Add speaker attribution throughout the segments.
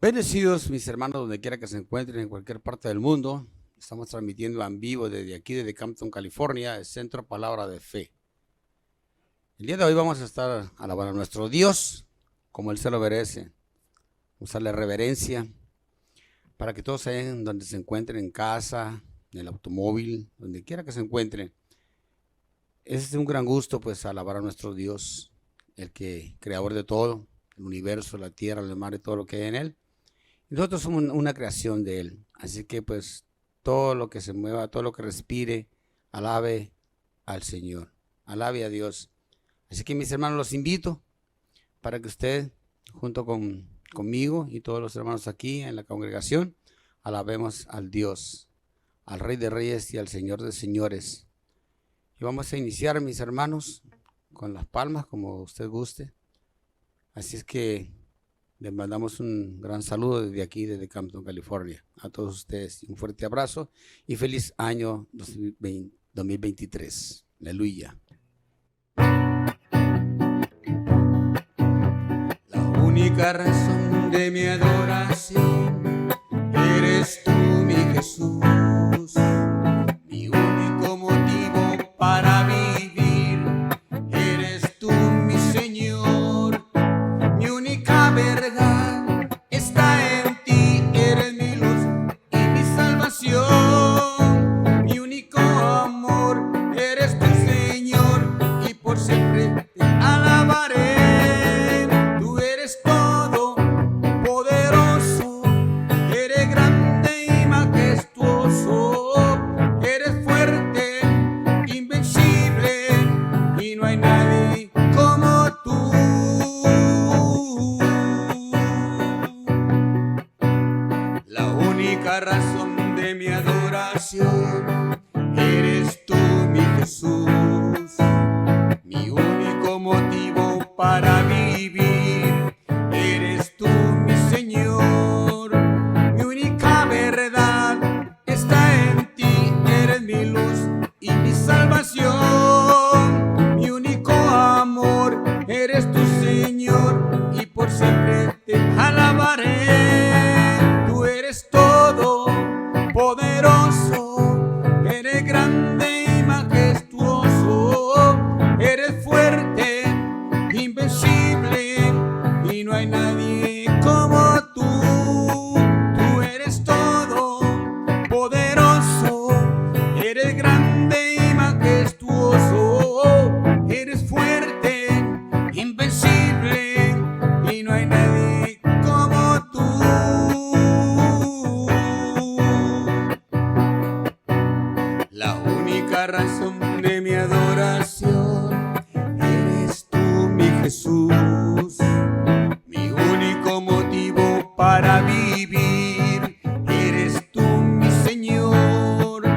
Speaker 1: Bendecidos mis hermanos, donde quiera que se encuentren, en cualquier parte del mundo. Estamos transmitiendo en vivo desde aquí, desde Campton, California, el Centro Palabra de Fe. El día de hoy vamos a estar alabando a nuestro Dios como Él se lo merece. Vamos a darle reverencia para que todos en donde se encuentren, en casa, en el automóvil, donde quiera que se encuentren. Es un gran gusto pues alabar a nuestro Dios, el que creador de todo, el universo, la tierra, el mar y todo lo que hay en él. Nosotros somos una creación de Él, así que pues todo lo que se mueva, todo lo que respire, alabe al Señor, alabe a Dios. Así que mis hermanos, los invito para que usted, junto conmigo y todos los hermanos aquí en la congregación, alabemos al Dios, al Rey de Reyes y al Señor de Señores. Y vamos a iniciar, mis hermanos, con las palmas, como usted guste. Así es que les mandamos un gran saludo desde aquí, desde Campton, California. A todos ustedes un fuerte abrazo y feliz año 2023. Aleluya. La única razón de mi adoración eres tú, mi Jesús. Mi único motivo para vivir eres tú, mi Señor. Mi única verdad está en ti, eres mi luz y mi salvación. Mi único amor eres tu Señor y por siempre te alabaré. Tú eres todo poderoso, eres grande y majestuoso, eres fuerte, invencible y no hay nadie como tú. La única razón de mi adoración eres tú, mi Jesús. Mi único motivo para vivir eres tú, mi Señor. Mi única verdad está en ti, eres mi luz y mi salvación. Mi único amor eres tu Señor y por siempre te alabaré. Tú eres todo poderoso, eres grande y majestuoso, eres fuerte, invencible y no hay nadie como tú. Tú eres todo poderoso, eres grande y majestuoso, eres fuerte, invencible y no hay nadie como tú. La única razón de mi adoración eres tú, mi Jesús. Mi único motivo para vivir eres tú, mi Señor.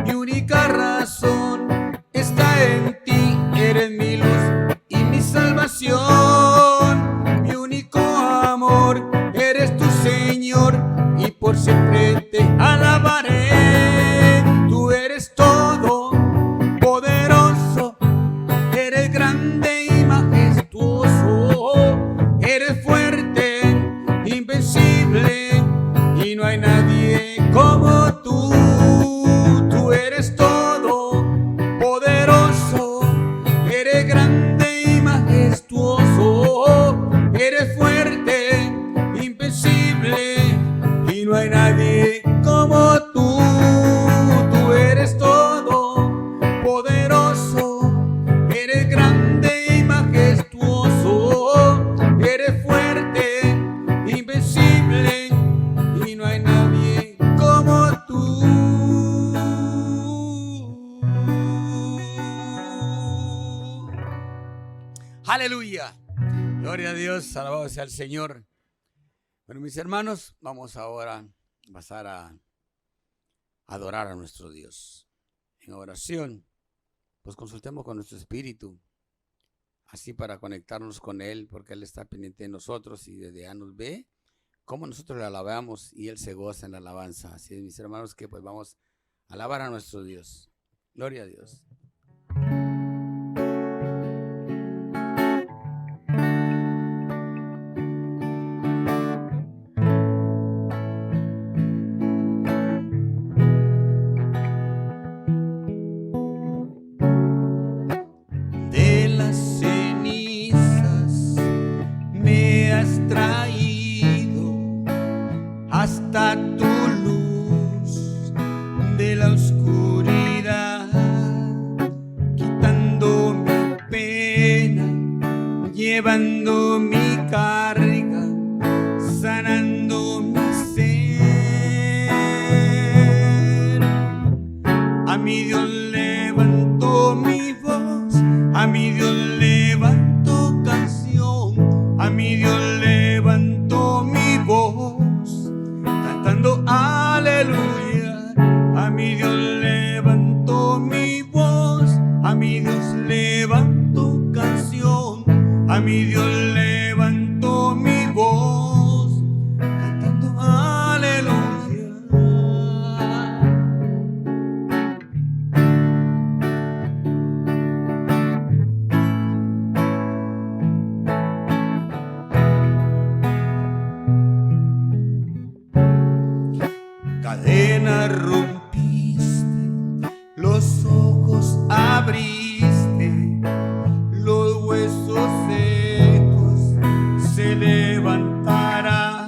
Speaker 1: Mi única razón está en ti, eres mi luz y mi salvación. Mi único amor eres tu Señor y por siempre te alabaré. Tú eres todo poderoso, eres grande y majestuoso, eres fuerte, invencible y no hay nadie como tú. Tú eres todo poderoso, eres grande y majestuoso, eres fuerte, invencible y no hay nadie como tú. Tú eres todo poderoso, eres grande y majestuoso, eres fuerte, invencible y no hay nadie como tú. Aleluya. Gloria a Dios, alabado sea el Señor. Bueno, mis hermanos, vamos ahora a pasar a adorar a nuestro Dios. En oración, pues consultemos con nuestro espíritu, así para conectarnos con Él, porque Él está pendiente de nosotros y desde allá nos ve cómo nosotros le alabamos y Él se goza en la alabanza. Así es, mis hermanos, que pues vamos a alabar a nuestro Dios. Gloria a Dios.
Speaker 2: levanta tu luz de la oscuridad, quitando mi pena, llevando mi carga, sanando mi ser. A mi Dios levanto mi voz, a mi Dios levanto canción, a mi Dios levanto mi voz, cantando aleluya. A mi Dios levanto mi voz, a mi Dios levanto canción, a mi Dios levanto mi voz, cantando aleluya. Cadenas rompiste, los ojos abriste, los huesos secos se levantarán.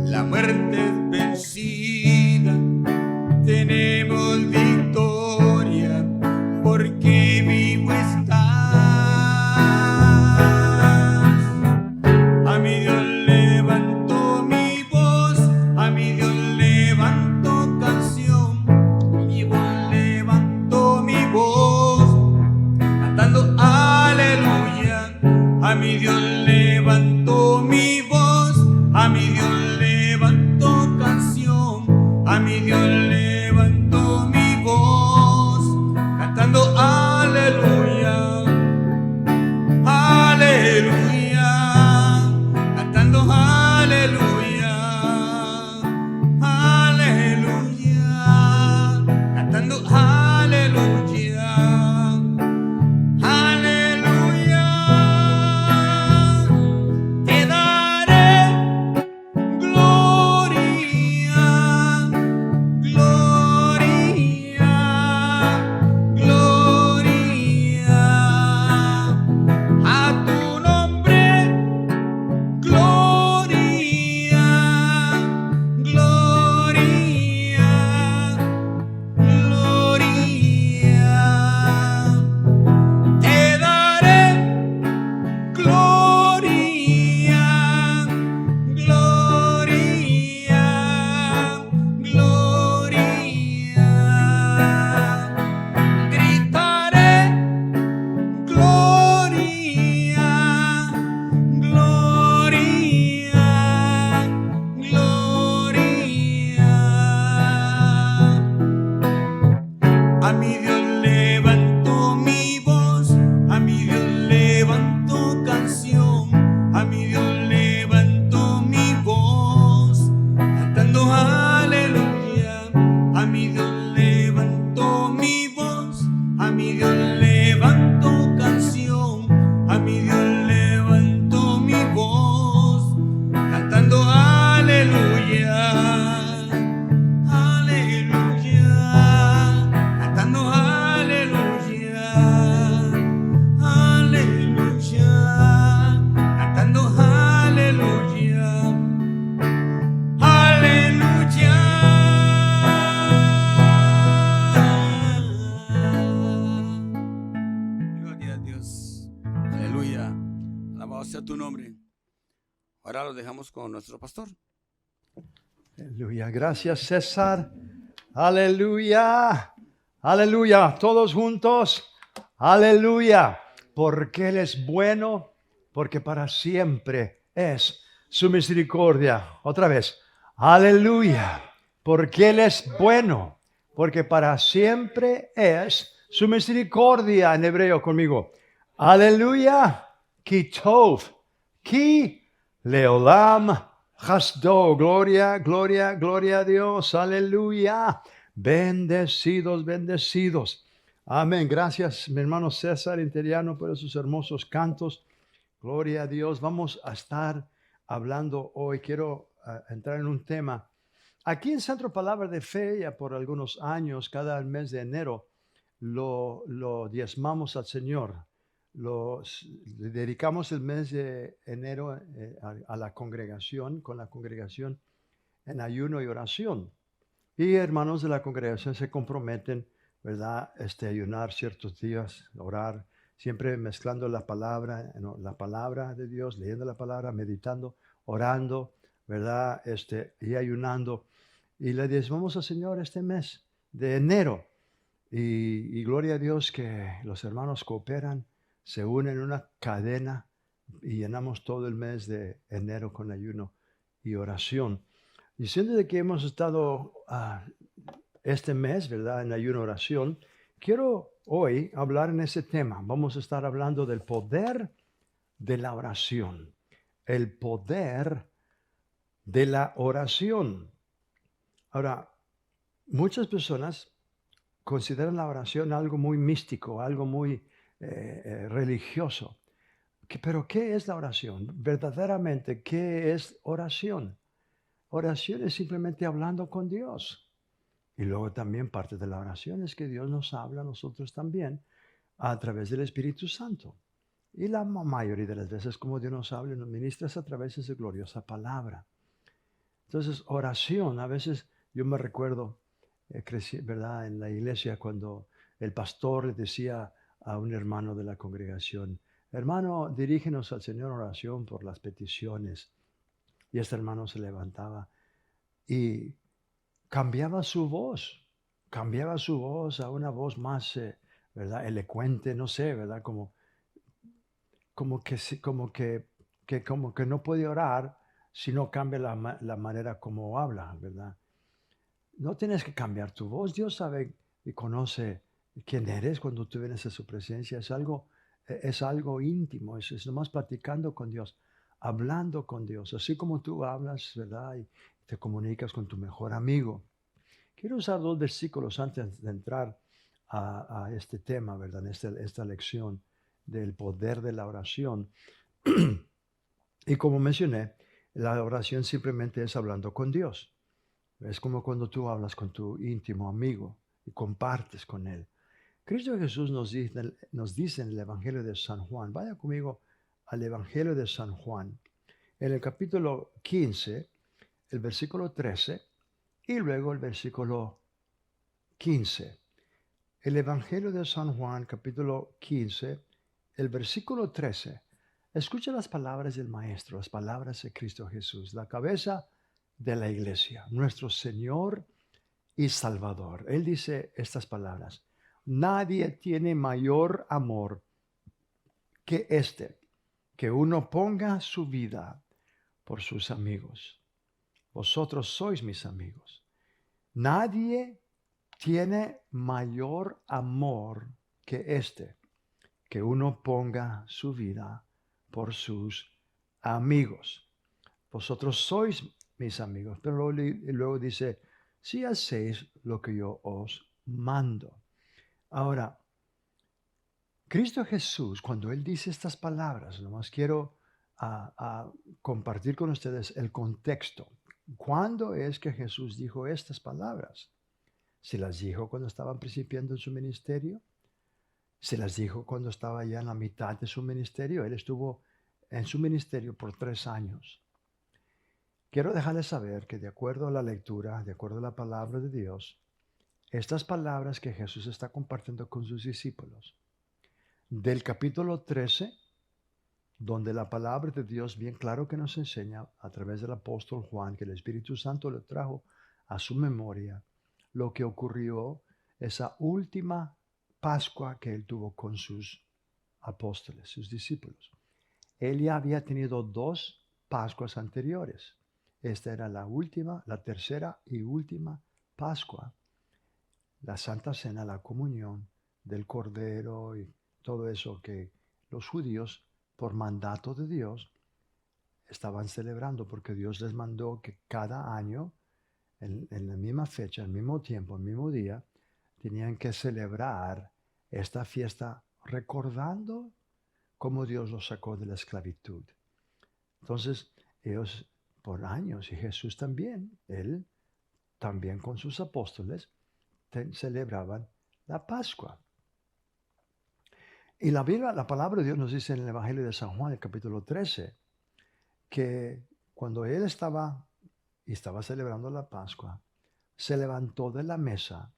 Speaker 2: La muerte es vencida, tenemos victoria, porque vivo estás. A mi Dios levanto mi voz, a mi Dios levanto canción, a mi Dios levanto mi voz, cantando aleluya. A mi Dios levanto mi voz, a mi Dios levanto canción, a mi Dios levanto mi voz, cantando aleluya, aleluya, cantando aleluya, aleluya, cantando aleluya, aleluya. Te daré gloria, gloria, gloria a tu nombre, gloria, gloria, gloria. Te daré gloria, gloria, gloria. Gritaré gloria, gloria, gloria. A mi Dios levanto mi voz, a mi Dios levanto canción, a mi Dios levanto mi voz, cantando aleluya. A mi Dios levanto mi voz, a mi Dios levanto canción, a mi Dios levanto mi voz, cantando aleluya, aleluya, cantando aleluya, aleluya, cantando aleluya, aleluya. Gloria a Dios, aleluya, alabado sea tu nombre. Ahora lo dejamos con nuestro pastor.
Speaker 3: Aleluya, gracias César. Aleluya, aleluya, todos juntos. Aleluya, porque Él es bueno, porque para siempre es su misericordia. Otra vez, aleluya, porque Él es bueno, porque para siempre es su misericordia. En hebreo conmigo, aleluya, ki tov, ki leolam hasdo, gloria, gloria, gloria a Dios, aleluya, bendecidos, bendecidos. Amén. Gracias, mi hermano César Interiano, por esos hermosos cantos. Gloria a Dios. Vamos a estar hablando hoy. Quiero entrar en un tema. Aquí en Centro Palabra de Fe, ya por algunos años, cada mes de enero, lo diezmamos al Señor. Le dedicamos el mes de enero a la congregación, con la congregación. en ayuno y oración. Y hermanos de la congregación se comprometen, ¿verdad? Ayunar ciertos días, orar, siempre mezclando la palabra, ¿no? La palabra de Dios, leyendo la palabra, meditando, orando, ¿verdad? Y ayunando. Y le diezmamos al Señor este mes de enero. Y gloria a Dios que los hermanos cooperan, se unen en una cadena y llenamos todo el mes de enero con ayuno y oración. Diciendo de que hemos estado este mes, ¿verdad? En ayuno y oración, quiero hoy hablar en ese tema. Vamos a estar hablando del poder de la oración. El poder de la oración. Ahora, muchas personas consideran la oración algo muy místico, algo muy religioso. Pero ¿qué es la oración? Verdaderamente, ¿qué es oración? Oración es simplemente hablando con Dios. Y luego también parte de la oración es que Dios nos habla a nosotros también a través del Espíritu Santo. Y la mayoría de las veces como Dios nos habla y nos ministra es a través de su gloriosa palabra. Entonces, oración, a veces yo me recuerdo, crecí, ¿verdad? En la iglesia cuando el pastor le decía a un hermano de la congregación, hermano, dirígenos al Señor en oración por las peticiones. Y este hermano se levantaba y cambiaba su voz a una voz más, ¿verdad? Elocuente, no sé, ¿verdad? Como que, como que no puede orar si no cambia la manera como habla, ¿verdad? No tienes que cambiar tu voz. Dios sabe y conoce quién eres cuando tú vienes a su presencia. Es algo íntimo, es nomás platicando con Dios, hablando con Dios, así como tú hablas, ¿verdad? Y te comunicas con tu mejor amigo. Quiero usar dos versículos antes de entrar a este tema, ¿verdad? En esta lección del poder de la oración. Y como mencioné, la oración simplemente es hablando con Dios. Es como cuando tú hablas con tu íntimo amigo y compartes con él. Cristo Jesús nos dice en el Evangelio de San Juan, vaya conmigo al Evangelio de San Juan, en el capítulo 15, el versículo 13 y luego el versículo 15. El Evangelio de San Juan, capítulo 15, el versículo 13. Escucha las palabras del Maestro, las palabras de Cristo Jesús, la cabeza de la iglesia, nuestro Señor y Salvador. Él dice estas palabras: nadie tiene mayor amor que que uno ponga su vida por sus amigos. Vosotros sois mis amigos. Nadie tiene mayor amor que que uno ponga su vida por sus amigos. Vosotros sois mis amigos. Pero luego dice, si hacéis lo que yo os mando. Ahora, Cristo Jesús, cuando Él dice estas palabras, nomás quiero a compartir con ustedes el contexto. ¿Cuándo es que Jesús dijo estas palabras? ¿Se las dijo cuando estaba principiando en su ministerio? ¿Se las dijo cuando estaba ya en la mitad de su ministerio? Él estuvo en su ministerio por 3 años. Quiero dejarles saber que de acuerdo a la lectura, de acuerdo a la palabra de Dios, estas palabras que Jesús está compartiendo con sus discípulos, del capítulo 13, donde la palabra de Dios bien claro que nos enseña a través del apóstol Juan que el Espíritu Santo le trajo a su memoria lo que ocurrió esa última Pascua que él tuvo con sus apóstoles, sus discípulos. Él ya había tenido 2 Pascuas anteriores. Esta era la última, la tercera y última Pascua. La Santa Cena, la comunión del Cordero y todo eso que los judíos, por mandato de Dios, estaban celebrando, porque Dios les mandó que cada año, en la misma fecha, el mismo tiempo, el mismo día, tenían que celebrar esta fiesta recordando cómo Dios los sacó de la esclavitud. Entonces, ellos por años, y Jesús también, él también con sus apóstoles, celebraban la Pascua. Y la Biblia, la palabra de Dios nos dice en el Evangelio de San Juan, el capítulo 13, que cuando él estaba y estaba celebrando la Pascua, se levantó de la mesa,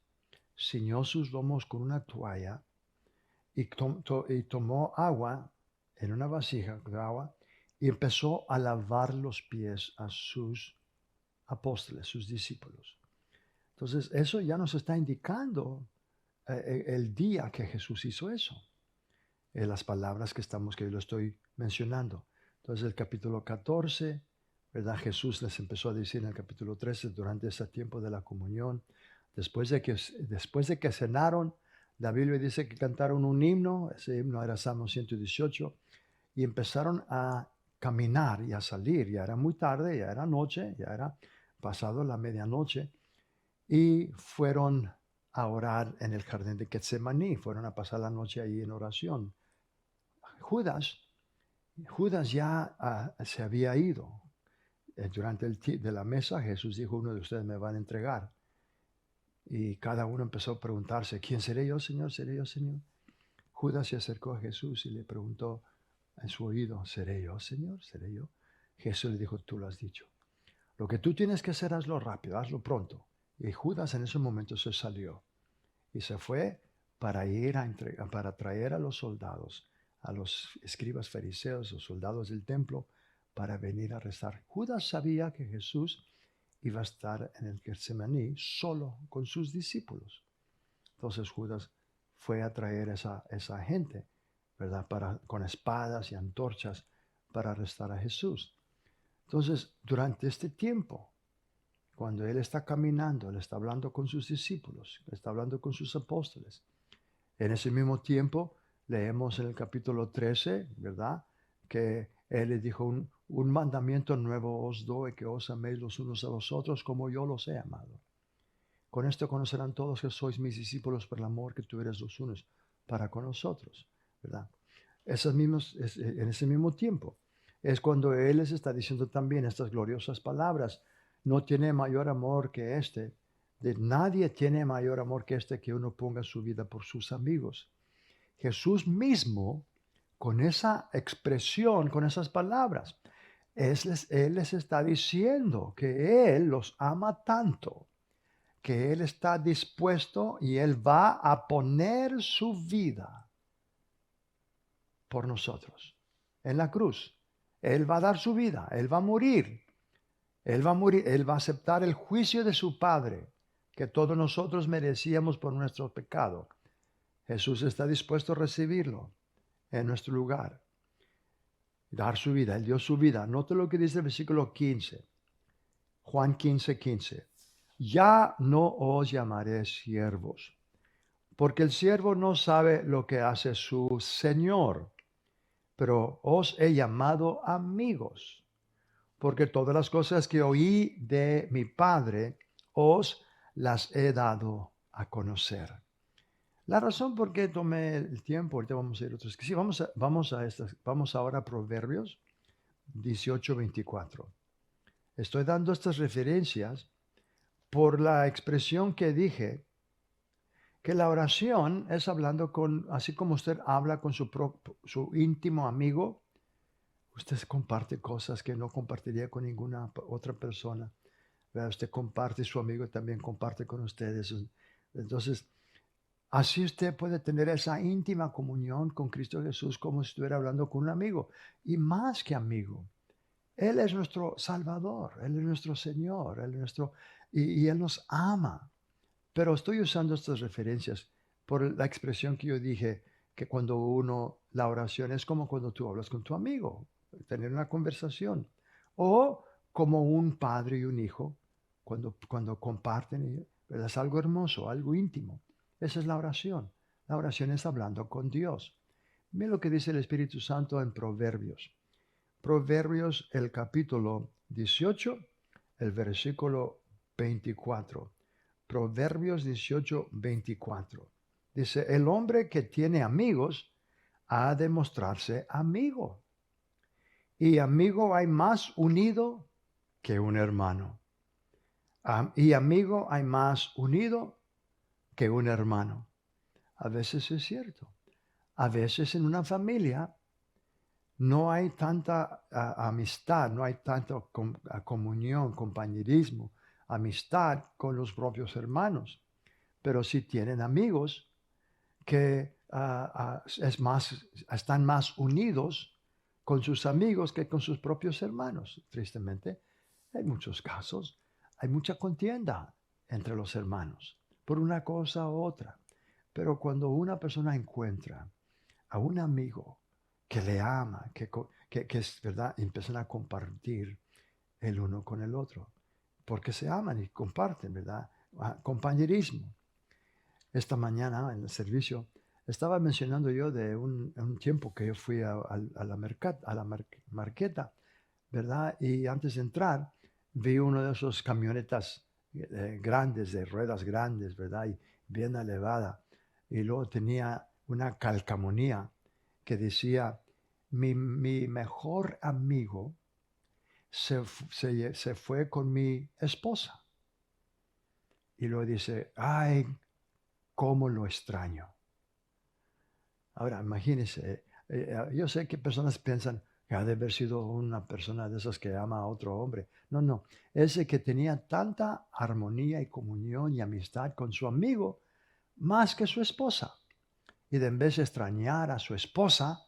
Speaker 3: ciñó sus lomos con una toalla y, y tomó agua en una vasija de agua y empezó a lavar los pies a sus apóstoles, sus discípulos. Entonces, eso ya nos está indicando el día que Jesús hizo eso. Las palabras que yo lo estoy mencionando. Entonces, el capítulo 14, ¿verdad? Jesús les empezó a decir en el capítulo 13, durante ese tiempo de la comunión, después de que cenaron, la Biblia dice que cantaron un himno, ese himno era Salmo 118, y empezaron a caminar y a salir. Ya era muy tarde, ya era noche, ya era pasado la medianoche, y fueron a orar en el jardín de Getsemaní, fueron a pasar la noche ahí en oración. Judas ya se había ido. Durante de la mesa Jesús dijo, uno de ustedes me van a entregar. Y cada uno empezó a preguntarse, ¿quién seré yo, Señor? ¿Seré yo, Señor? Judas se acercó a Jesús y le preguntó en su oído, ¿seré yo, Señor? ¿Seré yo? Jesús le dijo, tú lo has dicho. Lo que tú tienes que hacer, hazlo rápido, hazlo pronto. Y Judas en ese momento se salió y se fue para ir para traer a los soldados, a los escribas fariseos, los soldados del templo, para venir a rezar. Judas sabía que Jesús iba a estar en el Getsemaní solo con sus discípulos. Entonces Judas fue a traer esa gente, ¿verdad? Con espadas y antorchas para arrestar a Jesús. Entonces, durante este tiempo, cuando Él está caminando, Él está hablando con sus discípulos, está hablando con sus apóstoles. En ese mismo tiempo, leemos en el capítulo 13, ¿verdad? Que Él les dijo, un mandamiento nuevo os doy, que os améis los unos a los otros como yo los he amado. Con esto conocerán todos que sois mis discípulos por el amor que tuvieres los unos para con nosotros, ¿verdad? En ese mismo tiempo es cuando Él les está diciendo también estas gloriosas palabras. No tiene mayor amor que este. De nadie tiene mayor amor que este, que uno ponga su vida por sus amigos. Jesús mismo, con esa expresión, con esas palabras, Él les está diciendo que Él los ama tanto, que Él está dispuesto y Él va a poner su vida por nosotros en la cruz. Él va a dar su vida, Él va a morir. Él va a morir, Él va a aceptar el juicio de su Padre, que todos nosotros merecíamos por nuestro pecado. Jesús está dispuesto a recibirlo en nuestro lugar, dar su vida. Él dio su vida. Note lo que dice el versículo 15, Juan 15:15. Ya no os llamaré siervos, porque el siervo no sabe lo que hace su Señor, pero os he llamado amigos, porque todas las cosas que oí de mi Padre os las he dado a conocer. La razón por qué tomé el tiempo, ahorita vamos a ir a otros, que sí, vamos ahora a Proverbios 18:24. Estoy dando estas referencias por la expresión que dije, que la oración es hablando así como usted habla con su íntimo amigo, usted comparte cosas que no compartiría con ninguna otra persona. ¿Verdad? Usted comparte, su amigo también comparte con ustedes. Entonces, así usted puede tener esa íntima comunión con Cristo Jesús como si estuviera hablando con un amigo. Y más que amigo, Él es nuestro Salvador, Él es nuestro Señor, y Él nos ama. Pero estoy usando estas referencias por la expresión que yo dije, que la oración es como cuando tú hablas con tu amigo, tener una conversación. O como un padre y un hijo, cuando comparten, ¿verdad? Es algo hermoso, algo íntimo. Esa es la oración. La oración es hablando con Dios. Mira lo que dice el Espíritu Santo en Proverbios. Proverbios, el capítulo 18, el versículo 24. Proverbios 18:24. Dice, el hombre que tiene amigos ha de mostrarse amigo. Y amigo hay más unido que un hermano. Y amigo hay más unido que un hermano. A veces es cierto. A veces en una familia no hay tanta amistad, no hay tanta comunión, compañerismo, amistad con los propios hermanos, pero sí tienen amigos que están más unidos con sus amigos que con sus propios hermanos. Tristemente, hay muchos casos, hay mucha contienda entre los hermanos por una cosa u otra. Pero cuando una persona encuentra a un amigo que le ama, que es verdad, empiezan a compartir el uno con el otro, porque se aman y comparten, ¿verdad? Compañerismo. Esta mañana en el servicio estaba mencionando yo de un tiempo que yo fui a la marqueta, ¿verdad? Y antes de entrar, vi uno de esos camionetas grandes, de ruedas grandes, ¿verdad? Y bien elevada. Y luego tenía una calcamonía que decía, mi mejor amigo se fue con mi esposa. Y luego dice, ay, cómo lo extraño. Ahora, imagínense, yo sé que personas piensan que ha de haber sido una persona de esas que ama a otro hombre. No, no, ese que tenía tanta armonía y comunión y amistad con su amigo, más que su esposa. Y de en vez de extrañar a su esposa,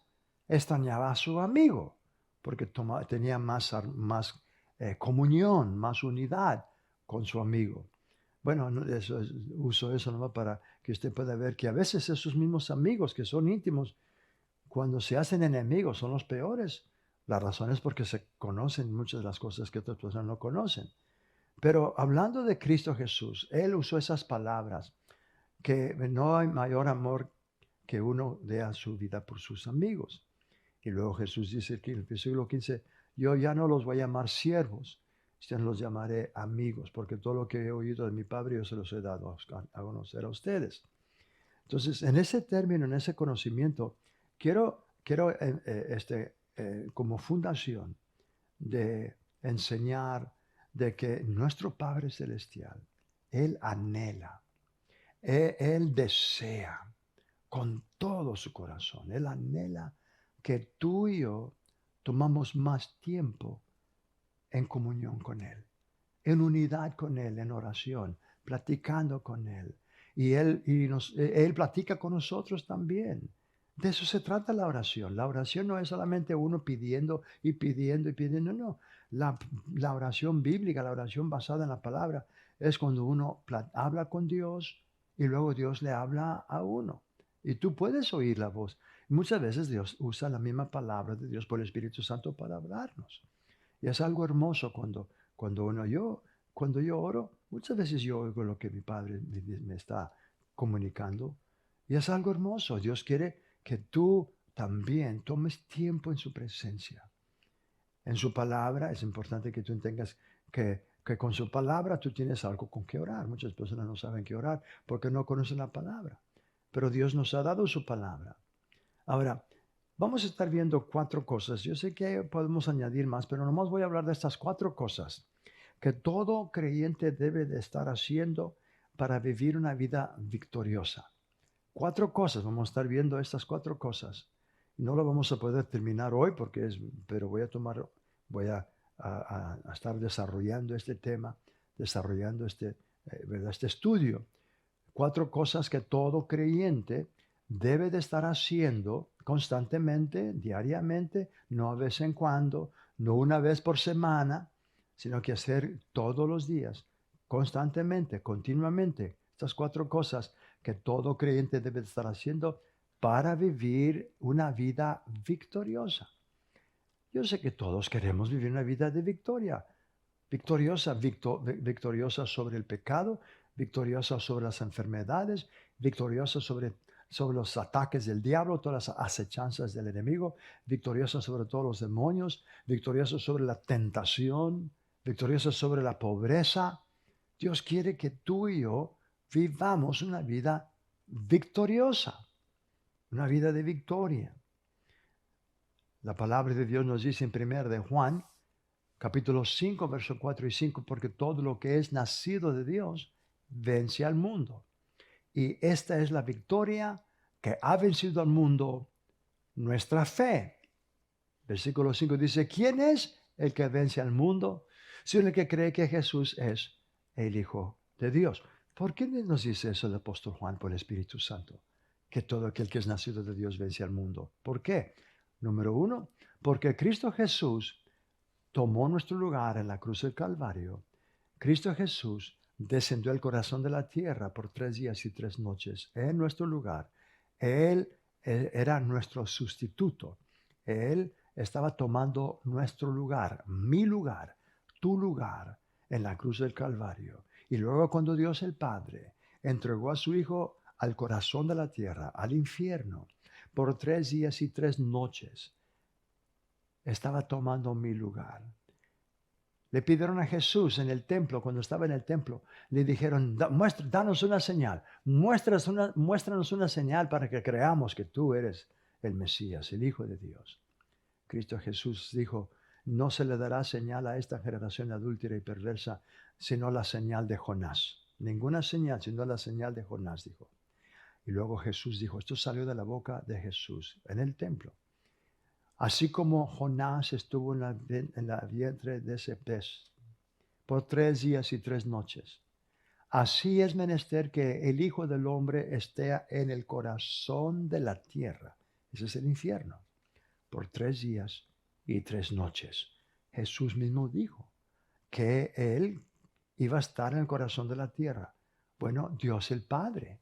Speaker 3: extrañaba a su amigo, porque tenía más comunión, más unidad con su amigo. Bueno, uso eso nomás para que usted pueda ver que a veces esos mismos amigos que son íntimos, cuando se hacen enemigos, son los peores. La razón es porque se conocen muchas de las cosas que otras personas no conocen. Pero hablando de Cristo Jesús, Él usó esas palabras, que no hay mayor amor que uno dé a su vida por sus amigos. Y luego Jesús dice aquí en el versículo 15, yo ya no los voy a llamar siervos, yo los llamaré amigos, porque todo lo que he oído de mi Padre yo se los he dado a conocer a ustedes. Entonces, en ese término, en ese conocimiento, quiero como fundación de enseñar de que nuestro Padre Celestial, Él anhela, Él desea con todo su corazón, Él anhela que tú y yo tomamos más tiempo en comunión con Él, en unidad con Él, en oración, platicando con Él. Y Él platica con nosotros también. De eso se trata la oración. La oración no es solamente uno pidiendo y pidiendo y pidiendo, no. La oración bíblica, la oración basada en la palabra, es cuando uno habla con Dios y luego Dios le habla a uno. Y tú puedes oír la voz. Muchas veces Dios usa la misma palabra de Dios por el Espíritu Santo para hablarnos. Y es algo hermoso cuando yo oro, muchas veces yo oigo lo que mi Padre me está comunicando. Y es algo hermoso. Dios quiere que tú también tomes tiempo en su presencia. En su palabra es importante que tú entiendas que con su palabra tú tienes algo con que orar. Muchas personas no saben qué orar porque no conocen la palabra. Pero Dios nos ha dado su palabra. Ahora, vamos a estar viendo 4 cosas. Yo sé que podemos añadir más, pero nomás voy a hablar de estas 4 cosas que todo creyente debe de estar haciendo para vivir una vida victoriosa. 4 cosas, vamos a estar viendo estas 4 cosas. No lo vamos a poder terminar hoy pero voy a estar desarrollando este tema, desarrollando este estudio. 4 cosas que todo creyente debe de estar haciendo constantemente, diariamente, no a vez en cuando, no una vez por semana, sino que hacer todos los días, constantemente, continuamente. Estas 4 cosas que todo creyente debe de estar haciendo para vivir una vida victoriosa. Yo sé que todos queremos vivir una vida de victoria, victoriosa sobre el pecado, victoriosa sobre las enfermedades, victoriosa sobre los ataques del diablo, todas las acechanzas del enemigo, victoriosa sobre todos los demonios, victoriosa sobre la tentación, victoriosa sobre la pobreza. Dios quiere que tú y yo vivamos una vida victoriosa, una vida de victoria. La palabra de Dios nos dice en 1 de Juan, capítulo 5, versos 4 y 5, porque todo lo que es nacido de Dios vence al mundo. Y esta es la victoria que ha vencido al mundo, nuestra fe. Versículo 5 dice, ¿quién es el que vence al mundo? Sino el que cree que Jesús es el Hijo de Dios. ¿Por qué nos dice eso el apóstol Juan por el Espíritu Santo? Que todo aquel que es nacido de Dios vence al mundo. ¿Por qué? Número uno, porque Cristo Jesús tomó nuestro lugar en la cruz del Calvario. Cristo Jesús descendió al corazón de la tierra por 3 días y 3 noches en nuestro lugar. Él era nuestro sustituto. Él estaba tomando nuestro lugar, mi lugar, tu lugar en la cruz del Calvario. Y luego cuando Dios el Padre entregó a su Hijo al corazón de la tierra, al infierno, por 3 días y 3 noches, estaba tomando mi lugar. Le pidieron a Jesús en el templo, cuando estaba en el templo, le dijeron, danos una señal, muéstranos una señal para que creamos que tú eres el Mesías, el Hijo de Dios. Cristo Jesús dijo, no se le dará señal a esta generación adúltera y perversa, sino la señal de Jonás. Ninguna señal, sino la señal de Jonás, dijo. Y luego Jesús dijo, esto salió de la boca de Jesús en el templo. Así como Jonás estuvo en la vientre de ese pez por 3 días y 3 noches, así es menester que el Hijo del Hombre esté en el corazón de la tierra. Ese es el infierno. Por 3 días y 3 noches. Jesús mismo dijo que Él iba a estar en el corazón de la tierra. Bueno, Dios el Padre,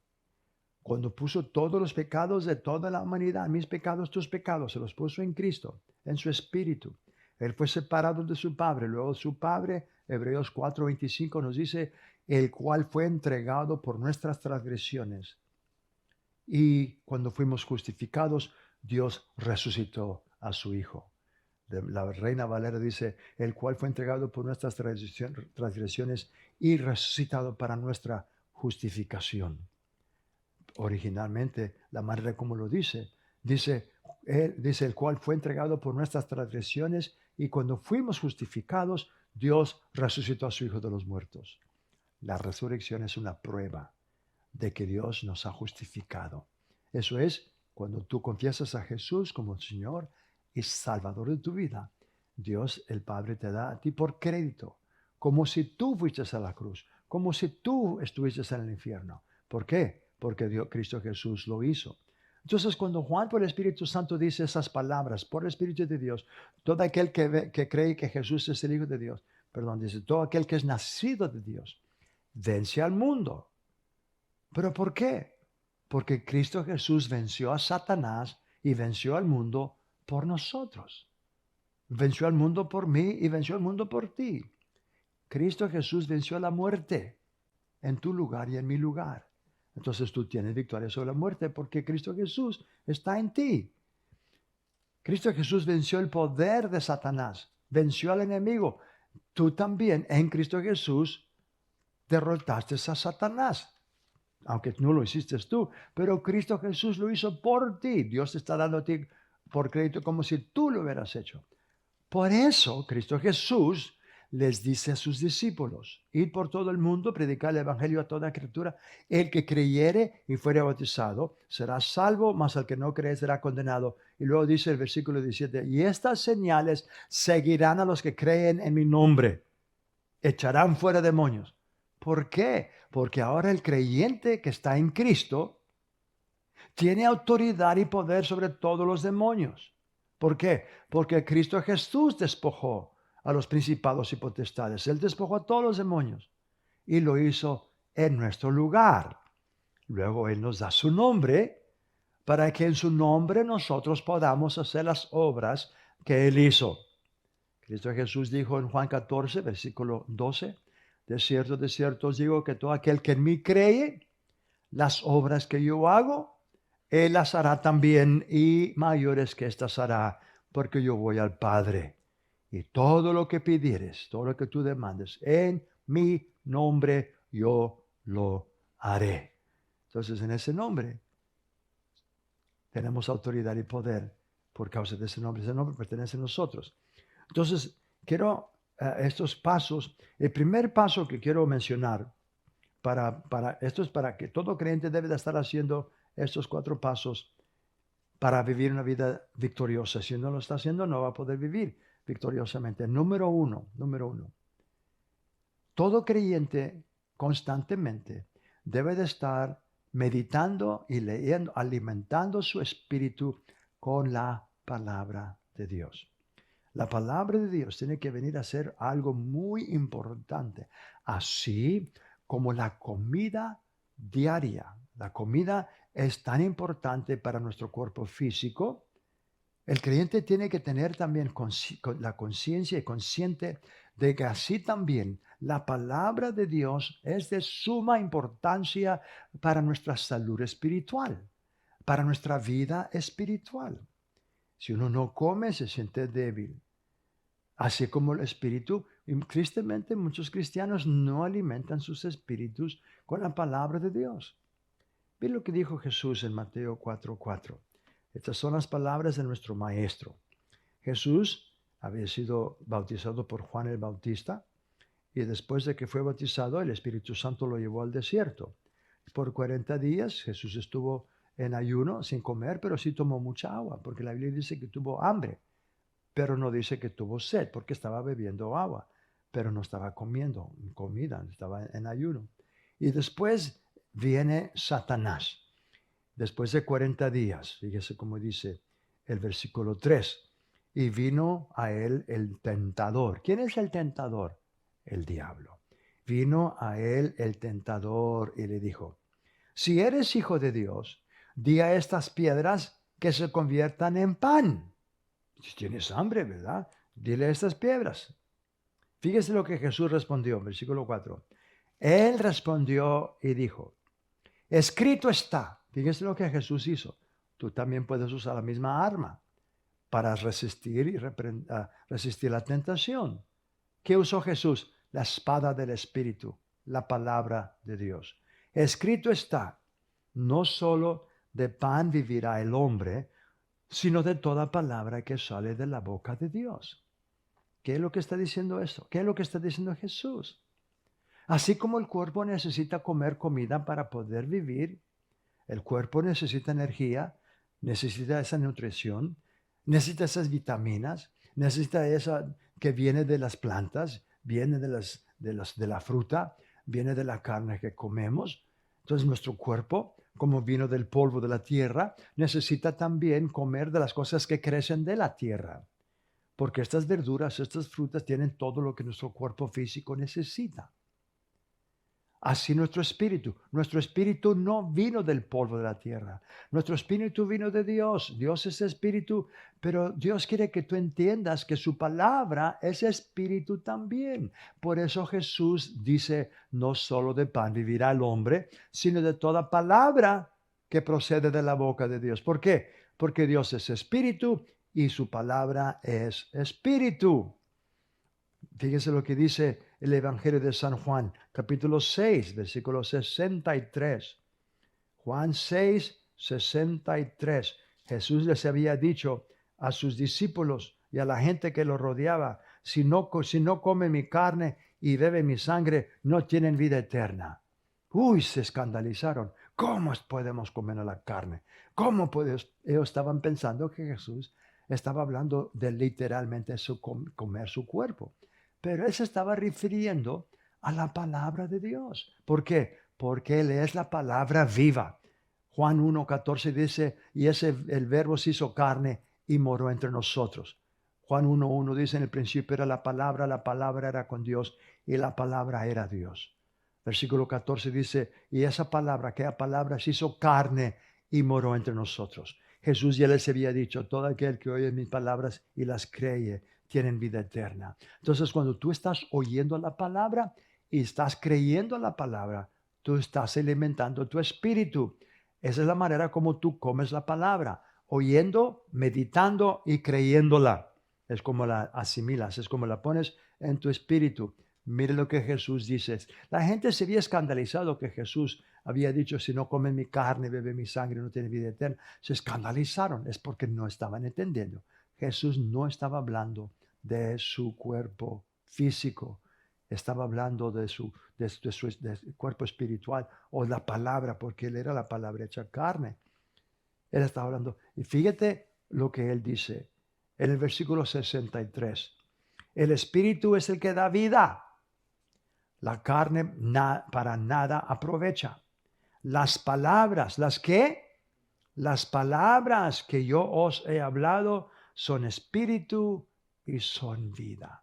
Speaker 3: cuando puso todos los pecados de toda la humanidad, mis pecados, tus pecados, se los puso en Cristo, en su Espíritu. Él fue separado de su Padre. Luego su Padre, Hebreos 4:25 nos dice, el cual fue entregado por nuestras transgresiones. Y cuando fuimos justificados, Dios resucitó a su Hijo. La Reina Valera dice, el cual fue entregado por nuestras transgresiones y resucitado para nuestra justificación. Originalmente, la manera como lo dice el cual fue entregado por nuestras transgresiones y cuando fuimos justificados, Dios resucitó a su Hijo de los muertos. La resurrección es una prueba de que Dios nos ha justificado. Eso es, cuando tú confiesas a Jesús como Señor y Salvador de tu vida, Dios el Padre te da a ti por crédito, como si tú fuiste a la cruz, como si tú estuvieses en el infierno. ¿Por qué? Porque Cristo Jesús lo hizo. Entonces, cuando Juan por el Espíritu Santo dice esas palabras, por el Espíritu de Dios, todo aquel que cree que Jesús es el Hijo de Dios, dice, todo aquel que es nacido de Dios, vence al mundo. ¿Pero por qué? Porque Cristo Jesús venció a Satanás y venció al mundo por nosotros. Venció al mundo por mí y venció al mundo por ti. Cristo Jesús venció la muerte en tu lugar y en mi lugar. Entonces tú tienes victoria sobre la muerte porque Cristo Jesús está en ti. Cristo Jesús venció el poder de Satanás, venció al enemigo. Tú también en Cristo Jesús derrotaste a Satanás, aunque no lo hiciste tú, pero Cristo Jesús lo hizo por ti. Dios te está dando a ti por crédito como si tú lo hubieras hecho. Por eso Cristo Jesús les dice a sus discípulos, id por todo el mundo, predicar el evangelio a toda criatura. El que creyere y fuere bautizado será salvo, mas el que no cree será condenado. Y luego dice el versículo 17, y estas señales seguirán a los que creen en mi nombre. Echarán fuera demonios. ¿Por qué? Porque ahora el creyente que está en Cristo tiene autoridad y poder sobre todos los demonios. ¿Por qué? Porque Cristo Jesús despojó a los principados y potestades. Él despojó a todos los demonios y lo hizo en nuestro lugar. Luego Él nos da su nombre para que en su nombre nosotros podamos hacer las obras que Él hizo. Cristo Jesús dijo en Juan 14, versículo 12, de cierto os digo que todo aquel que en mí cree, las obras que yo hago, Él las hará también y mayores que estas hará, porque yo voy al Padre. Y todo lo que pidieres, todo lo que tú demandes, en mi nombre yo lo haré. Entonces, en ese nombre tenemos autoridad y poder por causa de ese nombre. Ese nombre pertenece a nosotros. Entonces, quiero estos pasos. El primer paso que quiero mencionar, esto es para que todo creyente debe de estar haciendo estos 4 pasos para vivir una vida victoriosa. Si no lo está haciendo, no va a poder vivir victoriosamente. Número uno. Todo creyente constantemente debe de estar meditando y leyendo, alimentando su espíritu con la palabra de Dios. La palabra de Dios tiene que venir a ser algo muy importante, así como la comida diaria. La comida es tan importante para nuestro cuerpo físico. El creyente tiene que tener también la conciencia y consciente de que así también la palabra de Dios es de suma importancia para nuestra salud espiritual, para nuestra vida espiritual. Si uno no come, se siente débil. Así como el espíritu, y tristemente muchos cristianos no alimentan sus espíritus con la palabra de Dios. Ve lo que dijo Jesús en Mateo 4:4. Estas son las palabras de nuestro Maestro. Jesús había sido bautizado por Juan el Bautista y después de que fue bautizado, el Espíritu Santo lo llevó al desierto. Por 40 días Jesús estuvo en ayuno sin comer, pero sí tomó mucha agua, porque la Biblia dice que tuvo hambre, pero no dice que tuvo sed, porque estaba bebiendo agua, pero no estaba comiendo comida, estaba en ayuno. Y después viene Satanás. Después de 40 días, fíjese cómo dice el versículo 3, y vino a él el tentador. ¿Quién es el tentador? El diablo. Vino a él el tentador y le dijo, si eres hijo de Dios, di a estas piedras que se conviertan en pan. Si tienes hambre, ¿verdad? Dile a estas piedras. Fíjese lo que Jesús respondió, versículo 4. Él respondió y dijo, escrito está. Fíjese lo que Jesús hizo. Tú también puedes usar la misma arma para resistir y resistir la tentación. ¿Qué usó Jesús? La espada del Espíritu, la palabra de Dios. Escrito está, no solo de pan vivirá el hombre, sino de toda palabra que sale de la boca de Dios. ¿Qué es lo que está diciendo esto? ¿Qué es lo que está diciendo Jesús? Así como el cuerpo necesita comer comida para poder vivir, el cuerpo necesita energía, necesita esa nutrición, necesita esas vitaminas, necesita esa que viene de las plantas, viene de la fruta, viene de la carne que comemos. Entonces nuestro cuerpo, como vino del polvo de la tierra, necesita también comer de las cosas que crecen de la tierra. Porque estas verduras, estas frutas tienen todo lo que nuestro cuerpo físico necesita. Así nuestro espíritu no vino del polvo de la tierra. Nuestro espíritu vino de Dios. Dios es espíritu, pero Dios quiere que tú entiendas que su palabra es espíritu también. Por eso Jesús dice, no solo de pan vivirá el hombre, sino de toda palabra que procede de la boca de Dios. ¿Por qué? Porque Dios es espíritu y su palabra es espíritu. Fíjese lo que dice el Evangelio de San Juan, capítulo 6, versículo 63. Juan 6, 63. Jesús les había dicho a sus discípulos y a la gente que lo rodeaba, si no come mi carne y bebe mi sangre, no tienen vida eterna. Uy, se escandalizaron. ¿Cómo podemos comer la carne? ¿Cómo podemos? Ellos estaban pensando que Jesús estaba hablando de literalmente comer su cuerpo. Pero él se estaba refiriendo a la palabra de Dios. ¿Por qué? Porque él es la palabra viva. Juan 1:14 dice, y el verbo se hizo carne y moró entre nosotros. Juan 1:1 dice, en el principio era la palabra era con Dios y la palabra era Dios. Versículo 14 dice, y esa palabra, aquella palabra se hizo carne y moró entre nosotros. Jesús ya les había dicho, todo aquel que oye mis palabras y las cree, tienen vida eterna. Entonces, cuando tú estás oyendo la palabra y estás creyendo la palabra, tú estás alimentando tu espíritu. Esa es la manera como tú comes la palabra, oyendo, meditando y creyéndola. Es como la asimilas, es como la pones en tu espíritu. Mire lo que Jesús dice. La gente se había escandalizado que Jesús había dicho, si no comen mi carne, bebe mi sangre, no tiene vida eterna. Se escandalizaron, es porque no estaban entendiendo. Jesús no estaba hablando de su cuerpo físico, estaba hablando de su cuerpo espiritual o la palabra, porque él era la palabra hecha carne. Él está hablando. Y fíjate lo que él dice en el versículo 63. El espíritu es el que da vida. La carne para nada aprovecha. Las palabras, ¿las qué? Las palabras que yo os he hablado son espíritu y son vida.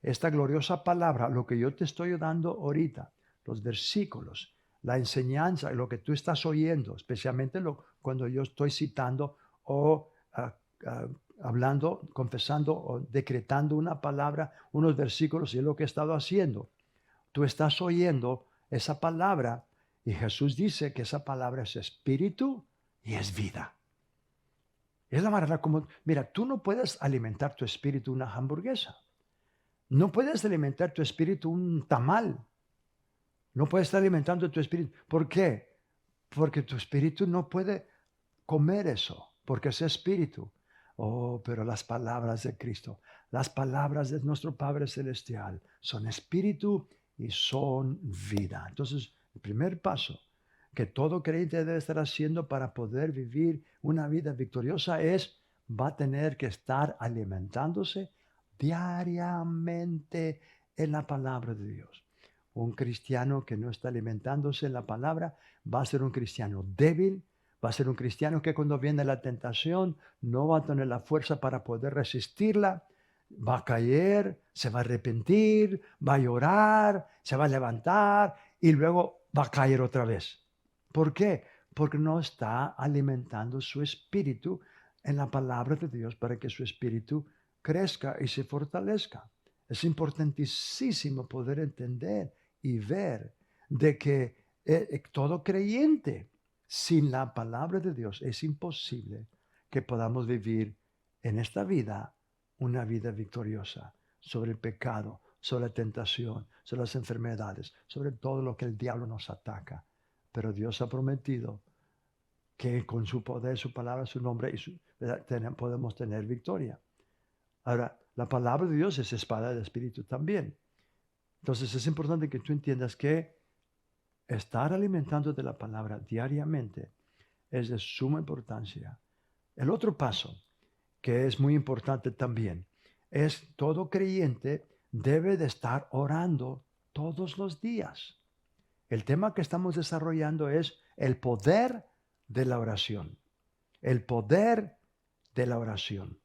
Speaker 3: Esta gloriosa palabra, lo que yo te estoy dando ahorita, los versículos, la enseñanza, lo que tú estás oyendo, especialmente cuando yo estoy citando o hablando, confesando o decretando una palabra, unos versículos, y es lo que he estado haciendo. Tú estás oyendo esa palabra y Jesús dice que esa palabra es espíritu y es vida. Es la manera como, mira, tú no puedes alimentar tu espíritu una hamburguesa. No puedes alimentar tu espíritu un tamal. No puedes estar alimentando tu espíritu. ¿Por qué? Porque tu espíritu no puede comer eso, porque es espíritu. Oh, pero las palabras de Cristo, las palabras de nuestro Padre Celestial son espíritu y son vida. Entonces, el primer paso que todo creyente debe estar haciendo para poder vivir una vida victoriosa va a tener que estar alimentándose diariamente en la palabra de Dios. Un cristiano que no está alimentándose en la palabra va a ser un cristiano débil, va a ser un cristiano que cuando viene la tentación no va a tener la fuerza para poder resistirla, va a caer, se va a arrepentir, va a llorar, se va a levantar y luego va a caer otra vez. ¿Por qué? Porque no está alimentando su espíritu en la palabra de Dios para que su espíritu crezca y se fortalezca. Es importantísimo poder entender y ver de que todo creyente sin la palabra de Dios es imposible que podamos vivir en esta vida una vida victoriosa sobre el pecado, sobre la tentación, sobre las enfermedades, sobre todo lo que el diablo nos ataca. Pero Dios ha prometido que con su poder, su palabra, su nombre, podemos tener victoria. Ahora, la palabra de Dios es espada del Espíritu también. Entonces es importante que tú entiendas que estar alimentando de la palabra diariamente es de suma importancia. El otro paso, que es muy importante también, es todo creyente debe de estar orando todos los días. El tema que estamos desarrollando es el poder de la oración. El poder de la oración.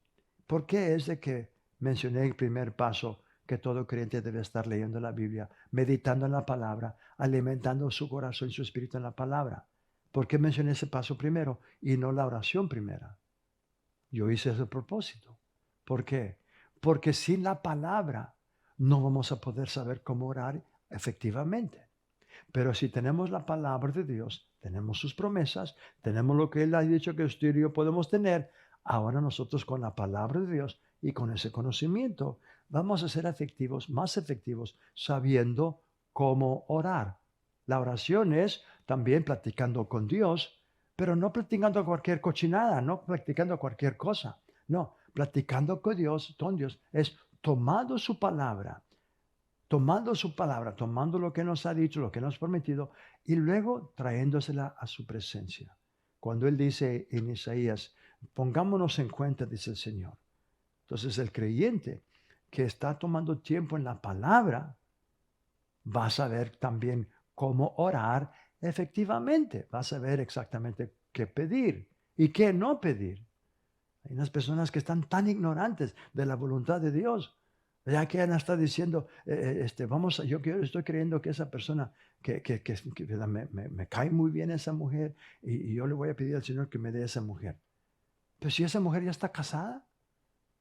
Speaker 3: ¿Por qué es de que mencioné el primer paso que todo creyente debe estar leyendo la Biblia, meditando en la palabra, alimentando su corazón y su espíritu en la palabra? ¿Por qué mencioné ese paso primero y no la oración primera? Yo hice ese propósito. ¿Por qué? Porque sin la palabra no vamos a poder saber cómo orar efectivamente. Pero si tenemos la palabra de Dios, tenemos sus promesas, tenemos lo que Él ha dicho que usted y yo podemos tener, ahora nosotros con la palabra de Dios y con ese conocimiento vamos a ser efectivos, más efectivos, sabiendo cómo orar. La oración es también platicando con Dios, pero no platicando cualquier cochinada, no platicando cualquier cosa. No, platicando con Dios es tomando su palabra, tomando lo que nos ha dicho, lo que nos ha prometido, y luego trayéndosela a su presencia. Cuando Él dice en Isaías, pongámonos en cuenta, dice el Señor. Entonces el creyente que está tomando tiempo en la palabra va a saber también cómo orar efectivamente, va a saber exactamente qué pedir y qué no pedir. Hay unas personas que están tan ignorantes de la voluntad de Dios. Ya que Ana está diciendo, estoy creyendo que esa persona, me cae muy bien esa mujer y yo le voy a pedir al Señor que me dé esa mujer. Pero si esa mujer ya está casada,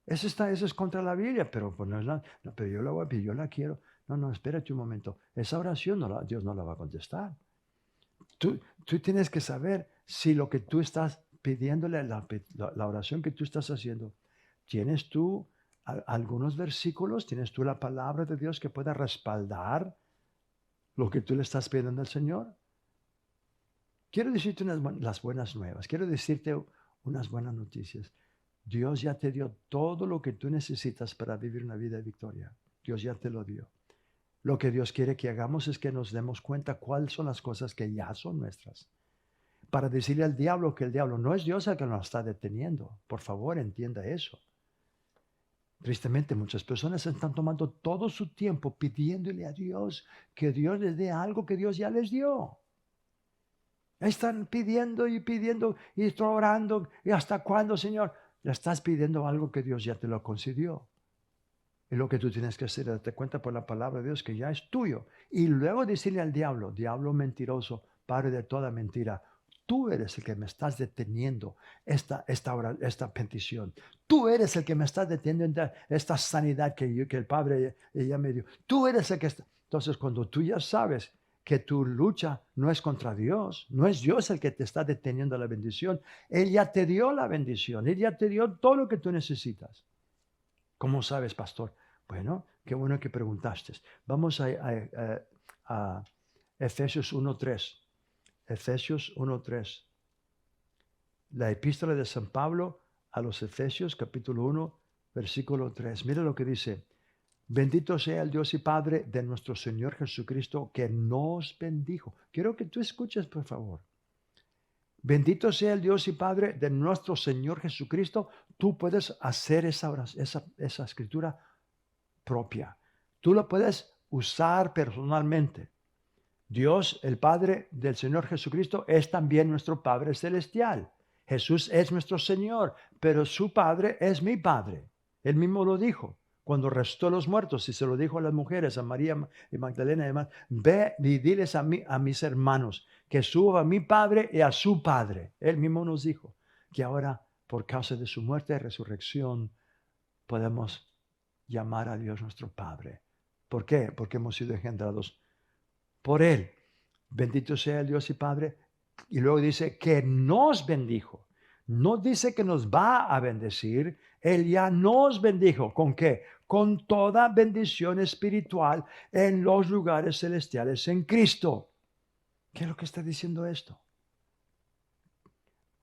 Speaker 3: eso es contra la Biblia, pero pues pero yo la voy a pedir, yo la quiero. No, espérate un momento. Esa oración Dios no la va a contestar. Tú tienes que saber si lo que tú estás pidiéndole, la oración que tú estás haciendo, tienes tú algunos versículos, tienes tú la palabra de Dios que pueda respaldar lo que tú le estás pidiendo al Señor. Quiero decirte las buenas nuevas, quiero decirte unas buenas noticias. Dios ya te dio todo lo que tú necesitas para vivir una vida de victoria. Dios ya te lo dio. Lo que Dios quiere que hagamos es que nos demos cuenta cuáles son las cosas que ya son nuestras. para decirle al diablo que el diablo no es Dios el que nos está deteniendo. Por favor, entienda eso. Tristemente, muchas personas están tomando todo su tiempo pidiéndole a Dios que Dios les dé algo que Dios ya les dio. Están pidiendo y están orando. ¿Y hasta cuándo, Señor? Le estás pidiendo algo que Dios ya te lo concedió. Y lo que tú tienes que hacer es darte cuenta por la palabra de Dios que ya es tuyo. Y luego decirle al diablo, diablo mentiroso, padre de toda mentira, tú eres el que me estás deteniendo esta petición. Tú eres el que me estás deteniendo esta sanidad que el Padre ya me dio. Tú eres el que está. Entonces, cuando tú ya sabes que tu lucha no es contra Dios, no es Dios el que te está deteniendo la bendición, Él ya te dio la bendición, Él ya te dio todo lo que tú necesitas. ¿Cómo sabes, pastor? Bueno, qué bueno que preguntaste. Vamos a Efesios 1:3. Efesios 1:3. La epístola de San Pablo a los Efesios, capítulo 1, versículo 3. Mira lo que dice. Bendito sea el Dios y Padre de nuestro Señor Jesucristo, que nos bendijo. Quiero que tú escuches, por favor. Bendito sea el Dios y Padre de nuestro Señor Jesucristo. Tú puedes hacer esa escritura propia. Tú la puedes usar personalmente. Dios, el Padre del Señor Jesucristo, es también nuestro Padre celestial. Jesús es nuestro Señor, pero su Padre es mi Padre. Él mismo lo dijo cuando resucitó a los muertos y se lo dijo a las mujeres, a María y Magdalena y demás. Ve y diles a mis hermanos que suba a mi Padre y a su Padre. Él mismo nos dijo que ahora, por causa de su muerte y resurrección, podemos llamar a Dios nuestro Padre. ¿Por qué? Porque hemos sido engendrados por Él. Bendito sea el Dios y Padre. Y luego dice que nos bendijo. No dice que nos va a bendecir. Él ya nos bendijo. ¿Con qué? Con toda bendición espiritual en los lugares celestiales en Cristo. ¿Qué es lo que está diciendo esto?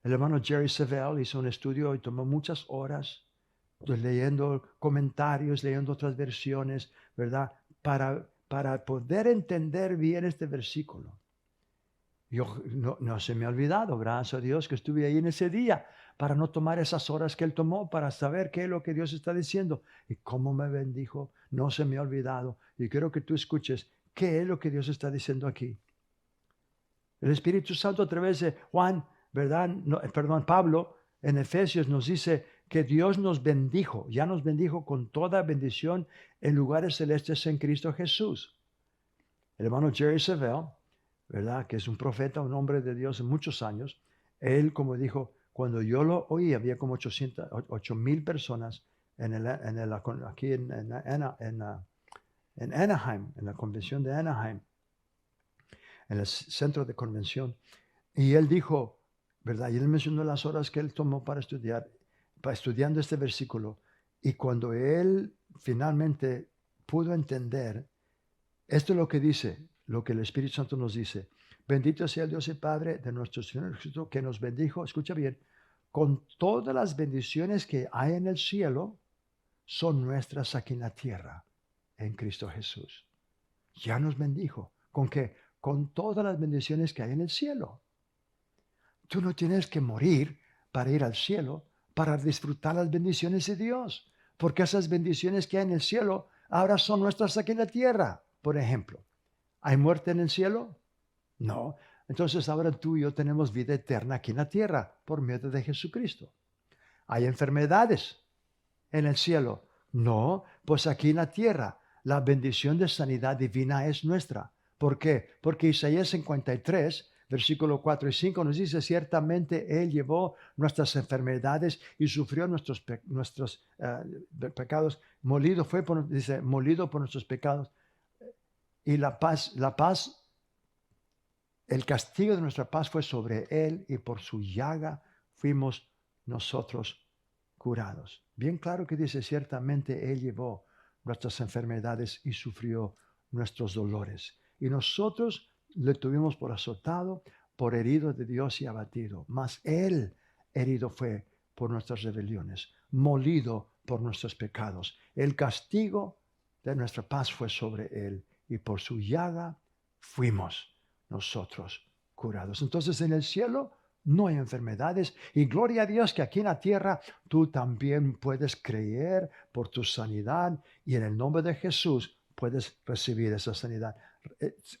Speaker 3: El hermano Jerry Savelle hizo un estudio y tomó muchas horas leyendo comentarios, leyendo otras versiones, ¿verdad? Para poder entender bien este versículo. Yo no se me ha olvidado, gracias a Dios que estuve ahí en ese día para no tomar esas horas que Él tomó para saber qué es lo que Dios está diciendo y cómo me bendijo. No se me ha olvidado y quiero que tú escuches qué es lo que Dios está diciendo aquí. El Espíritu Santo a través de Juan, ¿verdad? Pablo en Efesios nos dice que Dios nos bendijo, ya nos bendijo con toda bendición en lugares celestes en Cristo Jesús. El hermano Jerry Savelle, ¿verdad? Que es un profeta, un hombre de Dios en muchos años. Él, como dijo, cuando yo lo oí, había como 8,000 personas aquí en Anaheim, en la convención de Anaheim, en el centro de convención. Y él dijo, ¿verdad? Y él mencionó las horas que él tomó para estudiando este versículo. Y cuando él finalmente pudo entender, esto es lo que dice, lo que el Espíritu Santo nos dice. Bendito sea el Dios y Padre de nuestro Señor Jesucristo, que nos bendijo, escucha bien, con todas las bendiciones que hay en el cielo, son nuestras aquí en la tierra, en Cristo Jesús. Ya nos bendijo. ¿Con qué? Con todas las bendiciones que hay en el cielo. Tú no tienes que morir para ir al cielo, para disfrutar las bendiciones de Dios, porque esas bendiciones que hay en el cielo ahora son nuestras aquí en la tierra. Por ejemplo, ¿hay muerte en el cielo? No. Entonces ahora tú y yo tenemos vida eterna aquí en la tierra por medio de Jesucristo. ¿Hay enfermedades en el cielo? No. Pues aquí en la tierra la bendición de sanidad divina es nuestra. ¿Por qué? Porque Isaías 53, versículo 4 y 5 nos dice, ciertamente Él llevó nuestras enfermedades y sufrió nuestros pecados. Molido por nuestros pecados. Y la paz, el castigo de nuestra paz fue sobre Él y por su llaga fuimos nosotros curados. Bien claro que dice, ciertamente Él llevó nuestras enfermedades y sufrió nuestros dolores. Y nosotros le tuvimos por azotado, por herido de Dios y abatido. Mas Él herido fue por nuestras rebeliones, molido por nuestros pecados. El castigo de nuestra paz fue sobre Él y por su llaga fuimos nosotros curados. Entonces en el cielo no hay enfermedades. Y gloria a Dios que aquí en la tierra tú también puedes creer por tu sanidad y en el nombre de Jesús puedes recibir esa sanidad.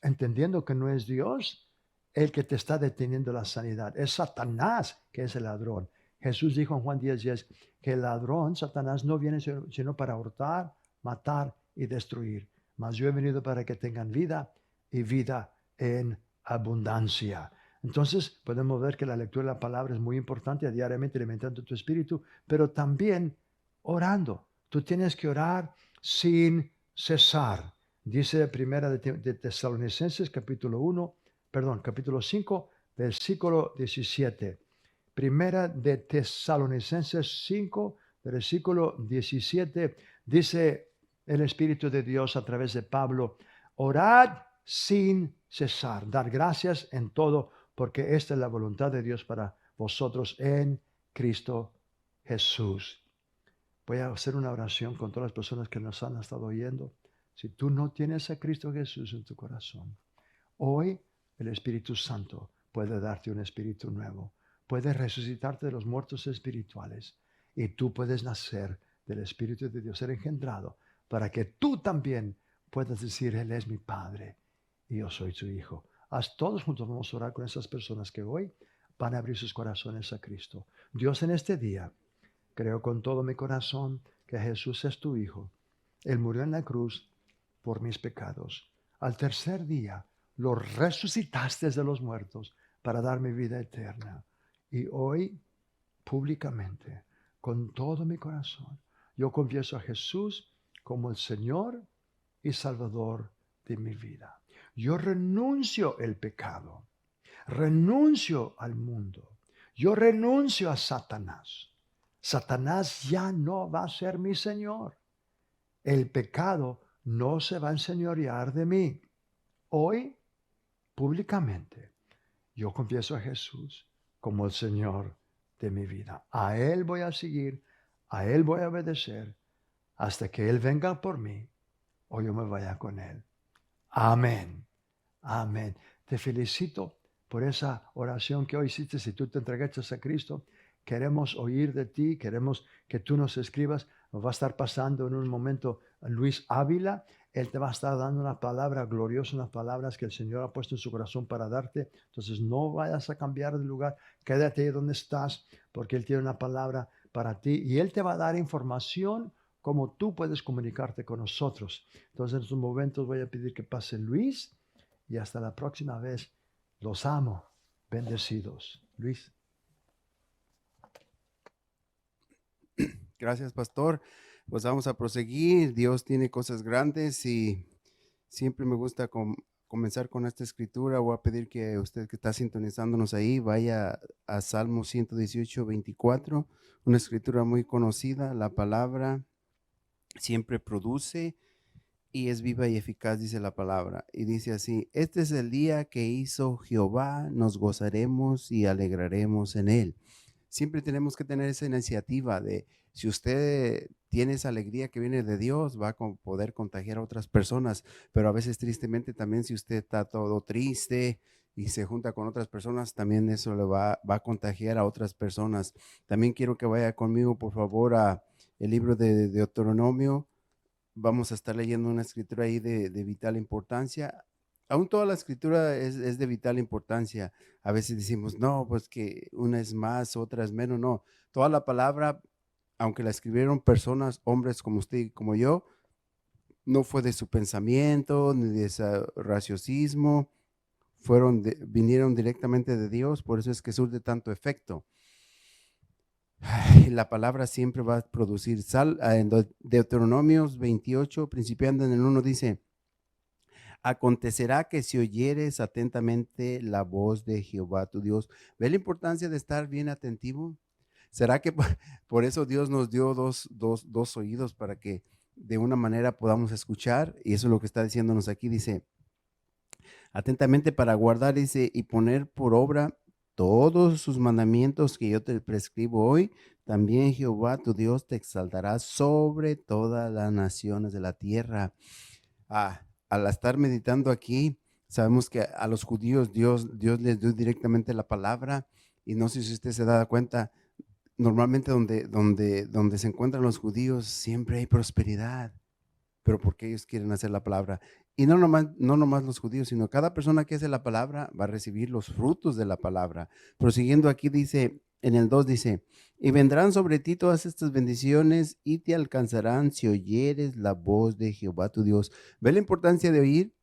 Speaker 3: Entendiendo que no es Dios el que te está deteniendo la sanidad, es Satanás que es el ladrón. Jesús dijo en Juan 10:10 que el ladrón, Satanás, no viene sino para hurtar, matar y destruir. Mas yo he venido para que tengan vida y vida en abundancia. Entonces podemos ver que la lectura de la palabra es muy importante, diariamente alimentando tu espíritu, pero también orando. Tú tienes que orar sin cesar. Dice primera de Tesalonicenses capítulo 5, versículo 17. Primera de Tesalonicenses 5, versículo 17, dice el Espíritu de Dios a través de Pablo: orad sin cesar, dar gracias en todo, porque esta es la voluntad de Dios para vosotros en Cristo Jesús. Voy a hacer una oración con todas las personas que nos han estado oyendo. Si tú no tienes a Cristo Jesús en tu corazón, hoy el Espíritu Santo puede darte un espíritu nuevo, puede resucitarte de los muertos espirituales y tú puedes nacer del Espíritu de Dios, ser engendrado, para que tú también puedas decir: Él es mi Padre y yo soy su Hijo. Todos juntos vamos a orar con esas personas que hoy van a abrir sus corazones a Cristo. Dios, en este día creo con todo mi corazón que Jesús es tu Hijo. Él murió en la cruz por mis pecados. Al tercer día lo resucitaste de los muertos para darme vida eterna. Y hoy, públicamente, con todo mi corazón, yo confieso a Jesús como el Señor y Salvador de mi vida. Yo renuncio el pecado, renuncio al mundo, yo renuncio a Satanás. Satanás ya no va a ser mi Señor. El pecado no se va a enseñorear de mí. Hoy, públicamente, yo confieso a Jesús como el Señor de mi vida. A Él voy a seguir, a Él voy a obedecer hasta que Él venga por mí o yo me vaya con Él. Amén. Amén. Te felicito por esa oración que hoy hiciste. Si tú te entregaste a Cristo, queremos oír de ti, queremos que tú nos escribas. Nos va a estar pasando en un momento Luis Ávila. Él te va a estar dando una palabra gloriosa, unas palabras que el Señor ha puesto en su corazón para darte. Entonces no vayas a cambiar de lugar. Quédate ahí donde estás, porque Él tiene una palabra para ti y Él te va a dar información cómo tú puedes comunicarte con nosotros. Entonces en estos momentos voy a pedir que pase Luis y hasta la próxima vez. Los amo. Bendecidos. Luis.
Speaker 4: Gracias, pastor. Pues vamos a proseguir. Dios tiene cosas grandes y siempre me gusta comenzar con esta escritura. Voy a pedir que usted que está sintonizándonos ahí vaya a Salmo 118, 24, una escritura muy conocida. La palabra siempre produce y es viva y eficaz, dice la palabra. Y dice así: este es el día que hizo Jehová, nos gozaremos y alegraremos en él. Siempre tenemos que tener esa iniciativa de, si usted tiene esa alegría que viene de Dios, va a poder contagiar a otras personas, pero a veces tristemente también si usted está todo triste y se junta con otras personas, también eso le va a contagiar a otras personas. También quiero que vaya conmigo, por favor, a el libro de Deuteronomio. Vamos a estar leyendo una escritura ahí de vital importancia. Aún toda la escritura es de vital importancia. A veces decimos, no, pues que una es más, otra es menos. No, toda la palabra, aunque la escribieron personas, hombres como usted y como yo, no fue de su pensamiento, ni de ese raciocismo. Vinieron directamente de Dios, por eso es que surte tanto efecto. La palabra siempre va a producir en Deuteronomios 28, principiando en el 1, dice: acontecerá que si oyeres atentamente la voz de Jehová tu Dios. ¿Ve la importancia de estar bien atentivo? ¿Será que por eso Dios nos dio dos oídos para que de una manera podamos escuchar? Y eso es lo que está diciéndonos aquí. Dice: atentamente para guardar, dice, y poner por obra todos sus mandamientos que yo te prescribo hoy, también Jehová tu Dios te exaltará sobre todas las naciones de la tierra. Al estar meditando aquí, sabemos que a los judíos Dios les dio directamente la palabra Y no sé si usted se da cuenta, normalmente donde se encuentran los judíos siempre hay prosperidad, pero porque ellos quieren hacer la palabra. Y no nomás los judíos, sino cada persona que hace la palabra va a recibir los frutos de la palabra. Prosiguiendo aquí dice, en el 2 dice, y vendrán sobre ti todas estas bendiciones y te alcanzarán si oyeres la voz de Jehová tu Dios. ¿Ve la importancia de oír?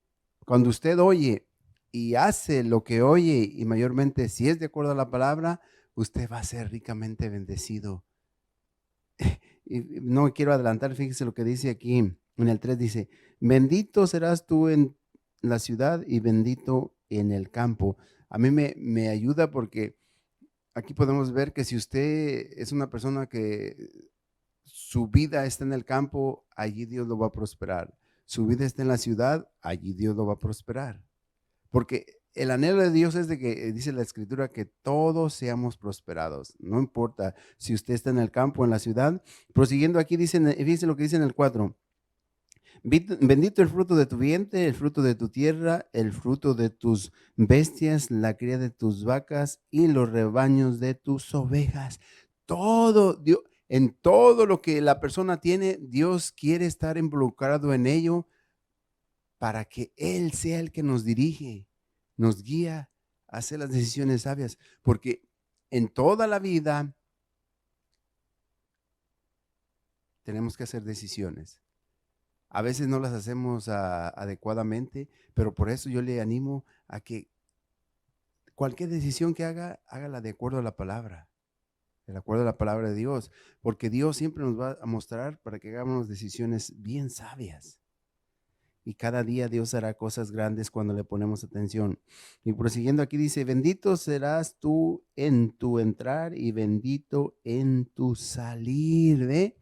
Speaker 4: Cuando usted oye y hace lo que oye, y mayormente si es de acuerdo a la palabra, usted va a ser ricamente bendecido. Y no quiero adelantar, fíjese lo que dice aquí en el 3, dice, bendito serás tú en la ciudad y bendito en el campo. A mí me ayuda porque aquí podemos ver que si usted es una persona que su vida está en el campo, allí Dios lo va a prosperar. Su vida está en la ciudad, allí Dios lo va a prosperar. Porque el anhelo de Dios es de que, dice la Escritura, que todos seamos prosperados. No importa si usted está en el campo o en la ciudad. Prosiguiendo aquí, fíjense lo que dice en el 4. Bendito el fruto de tu vientre, el fruto de tu tierra, el fruto de tus bestias, la cría de tus vacas y los rebaños de tus ovejas. Todo, Dios, en todo lo que la persona tiene, Dios quiere estar involucrado en ello para que Él sea el que nos dirige, nos guía a hacer las decisiones sabias. Porque en toda la vida tenemos que hacer decisiones. A veces no las hacemos adecuadamente, pero por eso yo le animo a que cualquier decisión que haga, hágala de acuerdo a la palabra, de acuerdo a la palabra de Dios, porque Dios siempre nos va a mostrar para que hagamos decisiones bien sabias. Y cada día Dios hará cosas grandes cuando le ponemos atención. Y prosiguiendo aquí dice, bendito serás tú en tu entrar y bendito en tu salir. ¿Ve?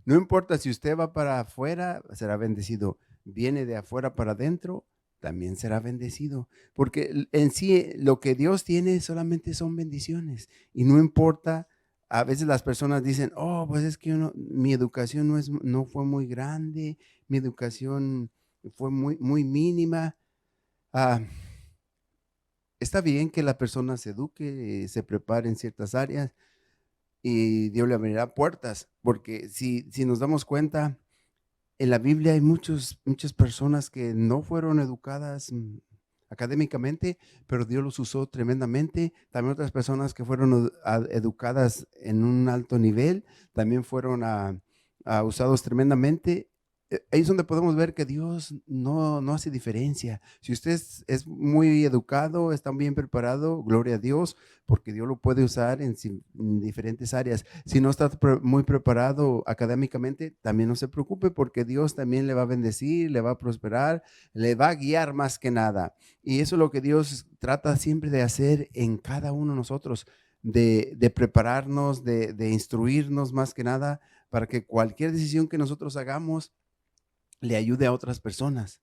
Speaker 4: No importa si usted va para afuera, será bendecido. Viene de afuera para adentro, también será bendecido. Porque en sí lo que Dios tiene solamente son bendiciones. Y no importa, a veces las personas dicen, oh, pues es que mi educación no fue muy grande, mi educación fue muy mínima. Está bien que la persona se eduque, se prepare en ciertas áreas, y Dios le abrirá puertas, porque si nos damos cuenta, en la Biblia hay muchas personas que no fueron educadas académicamente, pero Dios los usó tremendamente. También otras personas que fueron educadas en un alto nivel, también fueron usados tremendamente. Ahí es donde podemos ver que Dios no hace diferencia. Si usted es muy educado, está bien preparado, gloria a Dios, porque Dios lo puede usar en diferentes áreas. Si no está muy preparado académicamente, también no se preocupe, porque Dios también le va a bendecir, le va a prosperar, le va a guiar más que nada. Y eso es lo que Dios trata siempre de hacer en cada uno de nosotros, de prepararnos, de instruirnos más que nada, para que cualquier decisión que nosotros hagamos le ayude a otras personas.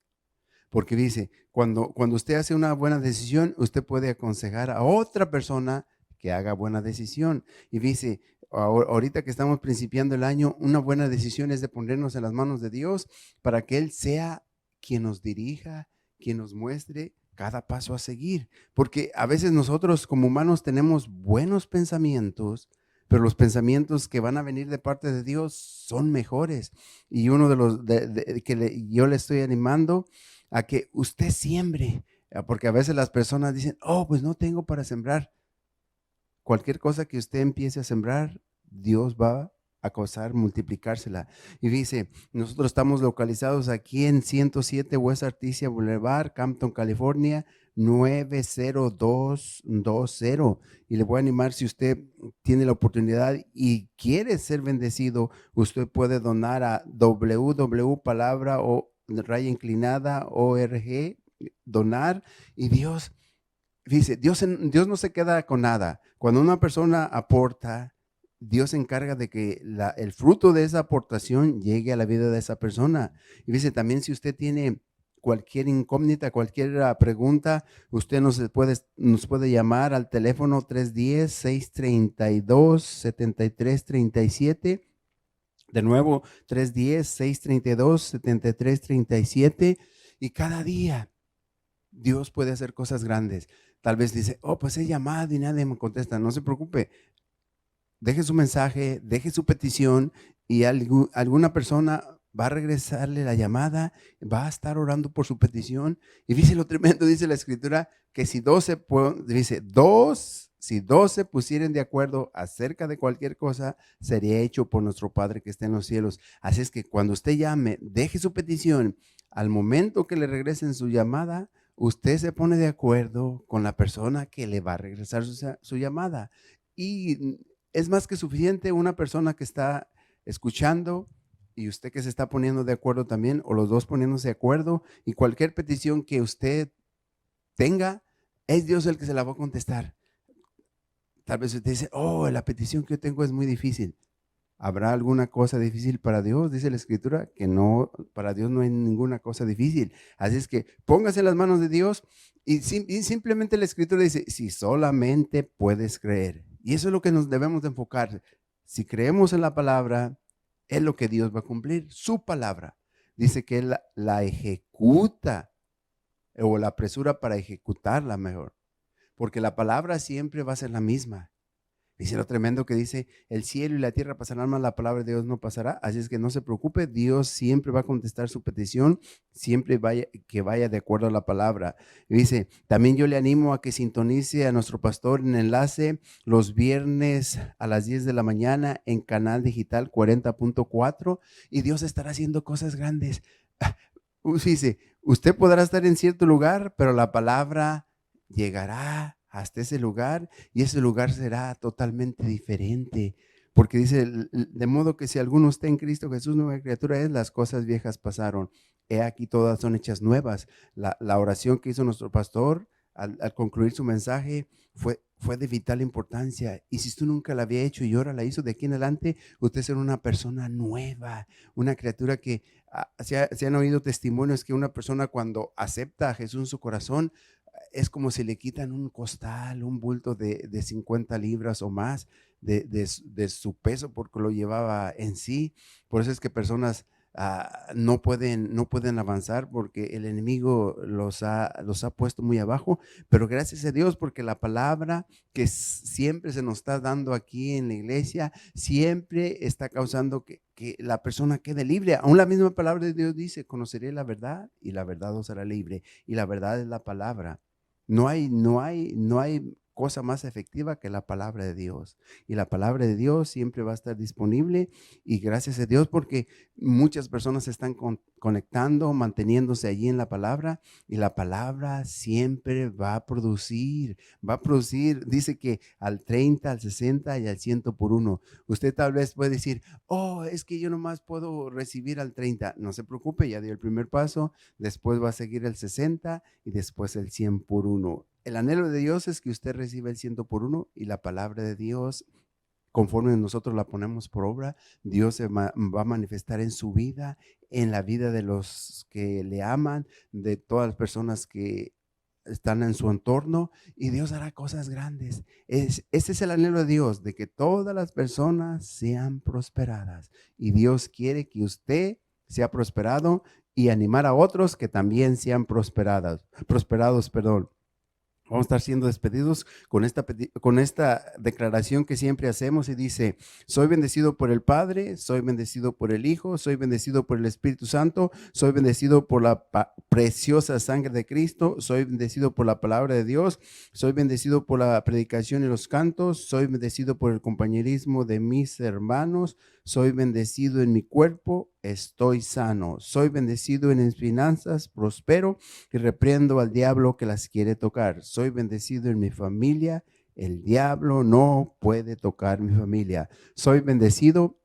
Speaker 4: Porque dice, cuando usted hace una buena decisión, usted puede aconsejar a otra persona que haga buena decisión. Y dice, ahorita que estamos principiando el año, una buena decisión es de ponernos en las manos de Dios para que Él sea quien nos dirija, quien nos muestre cada paso a seguir. Porque a veces nosotros como humanos tenemos buenos pensamientos, pero los pensamientos que van a venir de parte de Dios son mejores. Y uno de los yo le estoy animando a que usted siembre, porque a veces las personas dicen, oh, pues no tengo para sembrar. Cualquier cosa que usted empiece a sembrar, Dios va a causar multiplicársela. Y dice, nosotros estamos localizados aquí en 107 West Artesia Boulevard, Campton, California, 90220. Y le voy a animar, si usted tiene la oportunidad y quiere ser bendecido, usted puede donar a www.palabra.org, donar, y Dios dice, Dios no se queda con nada. Cuando una persona aporta, Dios se encarga de que el fruto de esa aportación llegue a la vida de esa persona. Y dice, también si usted tiene cualquier incógnita, cualquier pregunta, usted nos puede llamar al teléfono 310-632-7337. De nuevo, 310-632-7337. Y cada día Dios puede hacer cosas grandes. Tal vez dice, oh, pues he llamado y nadie me contesta. No se preocupe. Deje su mensaje, deje su petición y alguna persona va a regresarle la llamada, va a estar orando por su petición. Y dice lo tremendo, dice la Escritura, que si 12 se pusieren de acuerdo acerca de cualquier cosa, sería hecho por nuestro Padre que está en los cielos. Así es que cuando usted llame, deje su petición. Al momento que le regresen su llamada, usted se pone de acuerdo con la persona que le va a regresar su llamada. Y es más que suficiente una persona que está escuchando y usted que se está poniendo de acuerdo también, o los dos poniéndose de acuerdo, y cualquier petición que usted tenga, es Dios el que se la va a contestar. Tal vez usted dice, oh, la petición que yo tengo es muy difícil. ¿Habrá alguna cosa difícil para Dios? Dice la Escritura que no, para Dios no hay ninguna cosa difícil. Así es que póngase en las manos de Dios y simplemente la Escritura dice, si solamente puedes creer. Y eso es lo que nos debemos de enfocar. Si creemos en la palabra, es lo que Dios va a cumplir, su palabra. Dice que Él la ejecuta o la apresura para ejecutarla mejor. Porque la palabra siempre va a ser la misma. Dice lo tremendo que dice, el cielo y la tierra pasarán, mas la palabra de Dios no pasará. Así es que no se preocupe, Dios siempre va a contestar su petición, siempre que vaya de acuerdo a la palabra. Y dice, también yo le animo a que sintonice a nuestro pastor en enlace los viernes a las 10 de la mañana en Canal Digital 40.4 y Dios estará haciendo cosas grandes. Dice, usted podrá estar en cierto lugar, pero la palabra llegará hasta ese lugar y ese lugar será totalmente diferente, porque dice, de modo que si alguno está en Cristo Jesús, nueva criatura es, las cosas viejas pasaron, he aquí todas son hechas nuevas. La oración que hizo nuestro pastor al concluir su mensaje fue de vital importancia, y si usted nunca la había hecho y ahora la hizo, de aquí en adelante usted será una persona nueva, una criatura que se han oído testimonios que una persona cuando acepta a Jesús en su corazón, es como si le quitan un costal, un bulto de 50 libras o más de su peso, porque lo llevaba en sí. Por eso es que personas no pueden avanzar, porque el enemigo los ha puesto muy abajo. Pero gracias a Dios, porque la palabra que siempre se nos está dando aquí en la iglesia, siempre está causando que la persona quede libre. Aún la misma palabra de Dios dice, conoceré la verdad y la verdad os hará libre. Y la verdad es la palabra. No hay cosa más efectiva que la palabra de Dios. Y la palabra de Dios siempre va a estar disponible. Y gracias a Dios, porque muchas personas se están conectando, manteniéndose allí en la palabra. Y la palabra siempre va a producir. Dice que al 30, al 60 y al 100 por uno. Usted tal vez puede decir, oh, es que yo nomás puedo recibir al 30. No se preocupe, ya dio el primer paso. Después va a seguir el 60 y después el 100 por uno. El anhelo de Dios es que usted reciba el 100 por uno, y la palabra de Dios, conforme nosotros la ponemos por obra, Dios se va a manifestar en su vida, en la vida de los que le aman, de todas las personas que están en su entorno, y Dios hará cosas grandes. Ese es el anhelo de Dios, de que todas las personas sean prosperadas, y Dios quiere que usted sea prosperado y animar a otros que también sean prosperados. Vamos a estar siendo despedidos con esta declaración que siempre hacemos, y dice, soy bendecido por el Padre, soy bendecido por el Hijo, soy bendecido por el Espíritu Santo, soy bendecido por la preciosa sangre de Cristo, soy bendecido por la palabra de Dios, soy bendecido por la predicación y los cantos, soy bendecido por el compañerismo de mis hermanos, soy bendecido en mi cuerpo, estoy sano, soy bendecido en mis finanzas, prospero y reprendo al diablo que las quiere tocar. Soy bendecido en mi familia, el diablo no puede tocar mi familia. Soy bendecido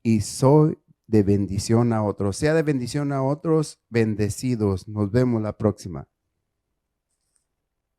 Speaker 4: y soy de bendición a otros. Sea de bendición a otros, bendecidos. Nos vemos la próxima.